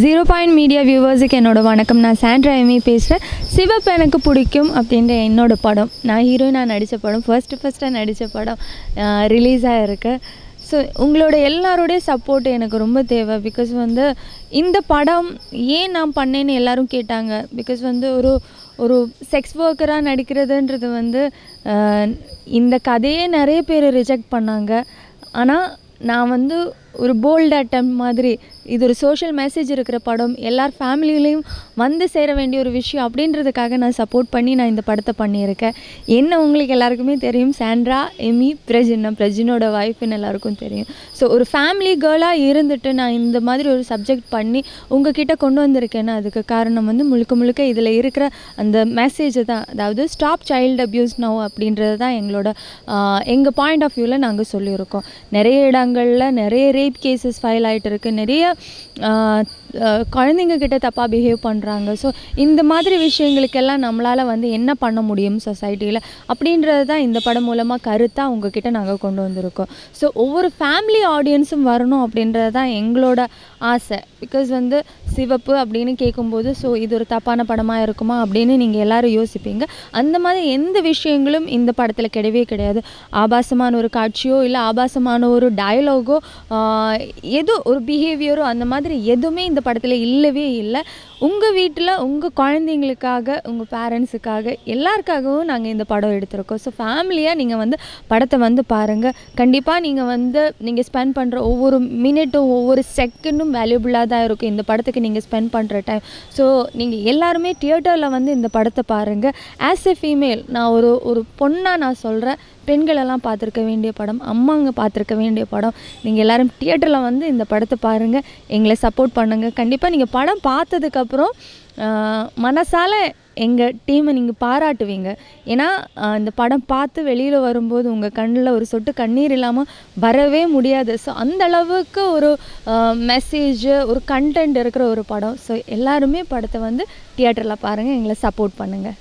0 point media வியூவர்ஸுக்கு என்னோட வணக்கம். நான் சாண்ட்ரா எமி பேசுகிறேன். சிவப்பு எனக்கு பிடிக்கும் அப்படின்ற என்னோட படம், நான் ஹீரோயினாக நடித்த படம், ஃபஸ்ட்டாக நடித்த படம் ரிலீஸ் ஆகிருக்கு. ஸோ உங்களோட எல்லாரோடைய சப்போர்ட் எனக்கு ரொம்ப தேவை. பிகாஸ் இந்த படம் ஏன் நான் பண்ணேன்னு எல்லோரும் கேட்டாங்க. பிகாஸ் ஒரு செக்ஸ் ஒர்க்கராக நடிக்கிறதுன்றது இந்த கதையே நிறைய பேர் ரிஜெக்ட் பண்ணாங்க. ஆனால் நான் ஒரு போல்ட் அட்டம் மாதிரி, இது ஒரு சோஷியல் மெசேஜ் இருக்கிற படம், எல்லார் ஃபேமிலியிலையும் சேர வேண்டிய ஒரு விஷயம் அப்படின்றதுக்காக நான் சப்போர்ட் பண்ணி நான் இந்த படத்தை பண்ணியிருக்கேன். என்ன உங்களுக்கு எல்லாருக்குமே தெரியும், சாண்ட்ரா எமி பிரஜின், நான் பிரஜினோட ஒய்ஃப்னு எல்லாருக்கும் தெரியும். ஸோ ஒரு ஃபேமிலி கேர்ளாக இருந்துட்டு நான் இந்த மாதிரி ஒரு சப்ஜெக்ட் பண்ணி உங்ககிட்ட கொண்டு வந்திருக்கேன்னா அதுக்கு காரணம் முழுக்க முழுக்க இதில் இருக்கிற அந்த மெசேஜ் தான். அதாவது ஸ்டாப் சைல்டு அப்யூஸ் நவ் அப்படின்றது தான் எங்கள் பாயிண்ட் ஆஃப் வியூவில் நாங்கள் சொல்லியிருக்கோம். நிறைய இடங்களில் நிறைய ரேப் கேசஸ் ஃபைல் ஆகிட்டு இருக்குது, நிறைய குழந்தைங்க கிட்ட தப்பாக பிஹேவ் பண்ணுறாங்க. ஸோ இந்த மாதிரி விஷயங்களுக்கெல்லாம் நம்மளால் என்ன பண்ண முடியும் சொசைட்டியில் அப்படின்றது தான் இந்த படம் மூலமாக கருத்தாக உங்ககிட்ட நாங்கள் கொண்டு வந்திருக்கோம். ஸோ ஒவ்வொரு ஃபேமிலி ஆடியன்ஸும் வரணும் அப்படின்றது தான் எங்களோட ஆசை. பிகாஸ் சிவப்பு அப்படின்னு கேட்கும்போது ஸோ இது ஒரு தப்பான படமாக இருக்குமா அப்படின்னு நீங்கள் எல்லோரும் யோசிப்பீங்க. அந்த மாதிரி எந்த விஷயங்களும் இந்த படத்தில் கிடையவே கிடையாது. ஆபாசமான ஒரு காட்சியோ இல்லை ஆபாசமான ஒரு டயலாகோ ஏதோ ஒரு பிஹேவியரோ அந்த மாதிரி எதுவுமே இந்த படத்தில் இல்லவே இல்லை. உங்கள் வீட்டில் உங்கள் குழந்தைங்களுக்காக, உங்கள் பேரண்ட்ஸுக்காக, எல்லாருக்காகவும் நாங்கள் இந்த படம் எடுத்திருக்கோம். ஸோ ஃபேமிலியாக நீங்கள் படத்தை பாருங்கள். கண்டிப்பாக நீங்கள் ஸ்பெண்ட் பண்ணுற ஒவ்வொரு மினிட்டும் ஒவ்வொரு செகண்டும் வேல்யூபுளாக தான் இருக்கும் இந்த படத்துக்கு நீங்கள் ஸ்பெண்ட் பண்ணுற டைம். ஸோ நீங்கள் எல்லாருமே தியேட்டரில் இந்த படத்தை பாருங்கள். ஆஸ் எ ஃபீமேல், நான் ஒரு பொண்ணாக நான் சொல்கிறேன், பெண்களெல்லாம் பார்த்துருக்க வேண்டிய படம், அம்மாங்க பார்த்துருக்க வேண்டிய படம். நீங்கள் எல்லோரும் தியேட்டரில் இந்த படத்தை பாருங்கள், எங்களை சப்போர்ட் பண்ணுங்கள். கண்டிப்பாக நீங்கள் படம் பார்த்ததுக்கப்புறம் மனசால் எங்கள் டீமை நீங்கள் பாராட்டுவீங்க. ஏன்னா இந்த படம் பார்த்து வெளியில் வரும்போது உங்கள் கண்ணில் ஒரு சொட்டு கண்ணீர் இல்லாமல் வரவே முடியாது. ஸோ அந்தளவுக்கு ஒரு மெசேஜ், ஒரு கண்டென்ட் இருக்கிற ஒரு படம். ஸோ எல்லாருமே படத்தை தியேட்டரில் பாருங்கள், எங்களை சப்போர்ட் பண்ணுங்கள்.